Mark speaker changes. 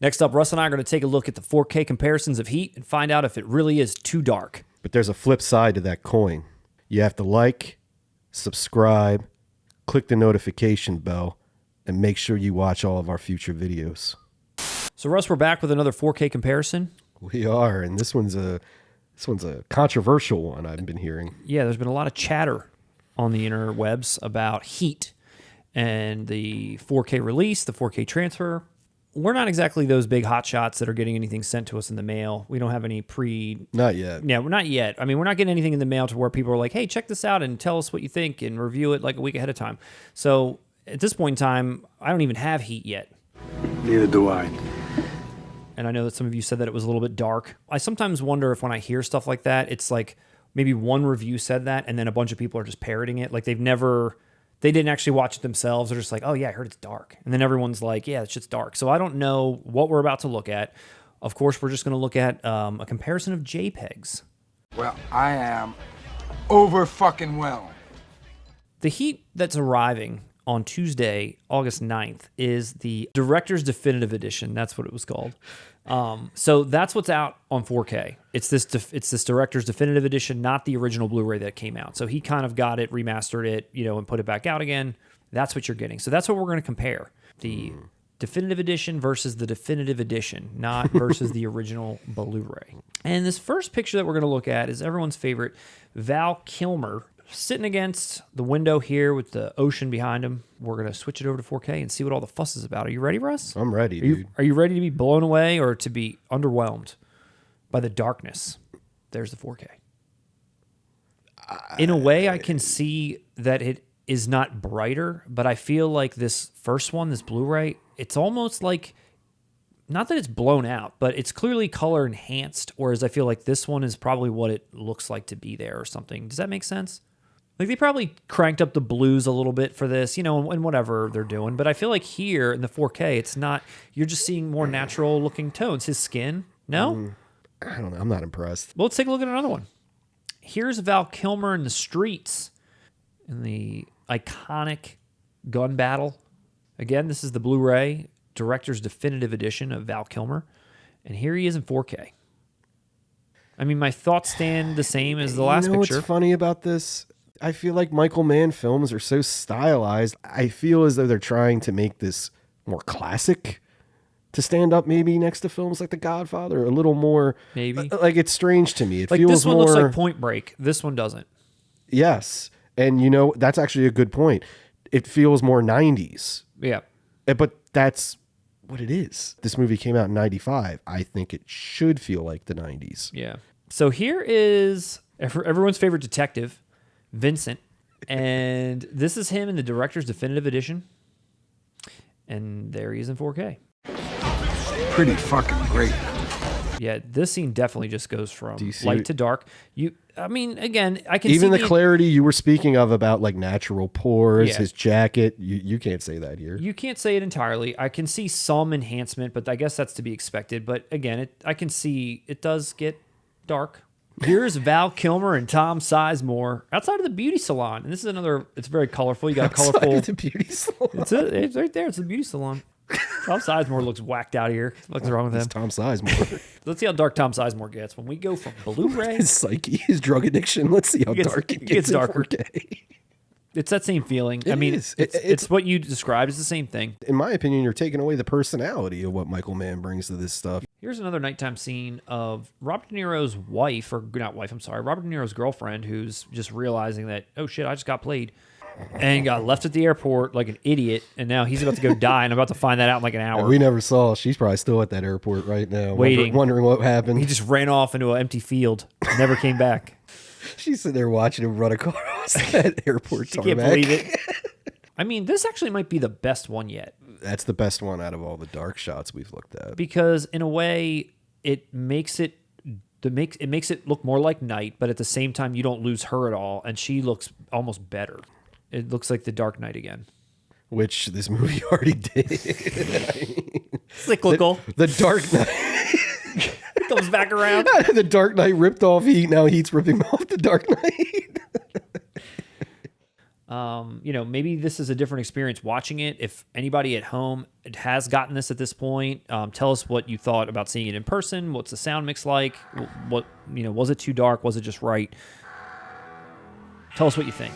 Speaker 1: Next up, Russ and I are going to take a look at the 4K comparisons of Heat and find out if it really is too dark.
Speaker 2: But there's a flip side to that coin. You have to like, subscribe, click the notification bell, and make sure you watch all of our future videos.
Speaker 1: So Russ, we're back with another 4K comparison.
Speaker 2: We are, and this one's a controversial one I've been hearing.
Speaker 1: Yeah, there's been a lot of chatter on the interwebs about Heat and the 4K release, the 4K transfer. We're not exactly those big hotshots that are getting anything sent to us in the mail. We don't have any
Speaker 2: Not yet.
Speaker 1: Yeah, we're not yet. I mean, we're not getting anything in the mail to where people are like, hey, check this out and tell us what you think and review it like a week ahead of time. So at this point in time, I don't even have Heat yet.
Speaker 3: Neither do I.
Speaker 1: And I know that some of you said that it was a little bit dark. I sometimes wonder if when I hear stuff like that, it's like maybe one review said that and then a bunch of people are just parroting it. Like they didn't actually watch it themselves. They're just like, oh yeah, I heard it's dark. And then everyone's like, yeah, that shit's dark. So I don't know what we're about to look at. Of course, we're just going to look at a comparison of JPEGs.
Speaker 3: Well, I am over fucking well.
Speaker 1: The Heat that's arriving on Tuesday, August 9th, is the Director's Definitive Edition. That's what it was called. So that's what's out on 4K. It's this Director's Definitive Edition, not the original Blu-ray that came out. So he kind of got it, remastered it, and put it back out again. That's what you're getting. So that's what we're going to compare. The Definitive Edition versus the Definitive Edition, not versus the original Blu-ray. And this first picture that we're going to look at is everyone's favorite, Val Kilmer, sitting against the window here with the ocean behind him. We're going to switch it over to 4K and see what all the fuss is about. Are you ready, Russ?
Speaker 2: I'm ready, dude.
Speaker 1: Are you ready to be blown away or to be underwhelmed by the darkness? There's the 4K. In a way, I can see that it is not brighter, but I feel like this first one, this Blu-ray, it's almost like, not that it's blown out, but it's clearly color enhanced, whereas I feel like this one is probably what it looks like to be there or something. Does that make sense? Like they probably cranked up the blues a little bit for this, and whatever they're doing. But I feel like here in the 4K, it's not, you're just seeing more natural looking tones. His skin, no?
Speaker 2: I don't know. I'm not impressed.
Speaker 1: Well, let's take a look at another one. Here's Val Kilmer in the streets in the iconic gun battle. Again, this is the Blu-ray Director's Definitive Edition of Val Kilmer. And here he is in 4K. I mean, my thoughts stand the same as the last picture.
Speaker 2: What's funny about this? I feel like Michael Mann films are so stylized. I feel as though they're trying to make this more classic to stand up maybe next to films like The Godfather, a little more.
Speaker 1: Maybe.
Speaker 2: Like it's strange to me. It
Speaker 1: like
Speaker 2: feels
Speaker 1: this one
Speaker 2: more,
Speaker 1: looks like Point Break. This one doesn't.
Speaker 2: Yes. And that's actually a good point. It feels more 90s.
Speaker 1: Yeah.
Speaker 2: But that's what it is. This movie came out in 95. I think it should feel like the 90s.
Speaker 1: Yeah. So here is everyone's favorite detective, Vincent. And this is him in the Director's Definitive Edition. And there he is in 4K.
Speaker 3: Pretty fucking great.
Speaker 1: Yeah, this scene definitely just goes from light to dark. Again, I can
Speaker 2: even
Speaker 1: see
Speaker 2: the clarity you were speaking of about like natural pores, his jacket. You can't say that here.
Speaker 1: You can't say it entirely. I can see some enhancement, but I guess that's to be expected. But again, I can see it does get dark. Here's Val Kilmer and Tom Sizemore outside of the beauty salon, and this is another. It's very colorful. You got a colorful.
Speaker 2: The beauty salon.
Speaker 1: It's right there. It's the beauty salon. Tom Sizemore looks whacked out here. What's wrong with him?
Speaker 2: It's Tom Sizemore.
Speaker 1: Let's see how dark Tom Sizemore gets when we go from Blu-ray.
Speaker 2: His psyche, his drug addiction. Let's see how dark it gets
Speaker 1: darker.
Speaker 2: in 4K.
Speaker 1: It's that same feeling. It's what you described. It's the same thing.
Speaker 2: In my opinion, you're taking away the personality of what Michael Mann brings to this stuff.
Speaker 1: Here's another nighttime scene of Robert De Niro's wife, or not wife, I'm sorry, Robert De Niro's girlfriend, who's just realizing that, oh shit, I just got played. And got left at the airport like an idiot, and now he's about to go die, and I'm about to find that out in like an hour.
Speaker 2: And we never saw. She's probably still at that airport right now,
Speaker 1: waiting,
Speaker 2: wondering what happened.
Speaker 1: He just ran off into an empty field, never came back.
Speaker 2: She's sitting there watching him run across that airport tarmac.
Speaker 1: Can't believe it. I mean, this actually might be the best one yet.
Speaker 2: That's the best one out of all the dark shots we've looked at.
Speaker 1: Because in a way, it makes it look more like night, but at the same time, you don't lose her at all, and she looks almost better. It looks like The Dark Knight again.
Speaker 2: Which this movie already did.
Speaker 1: Cyclical.
Speaker 2: The Dark Knight.
Speaker 1: Comes back around.
Speaker 2: The Dark Knight ripped off Heat. Now Heat's ripping off The Dark Knight.
Speaker 1: Maybe this is a different experience watching it. If anybody at home has gotten this at this point, tell us what you thought about seeing it in person. What's the sound mix like? Was it too dark? Was it just right? Tell us what you think.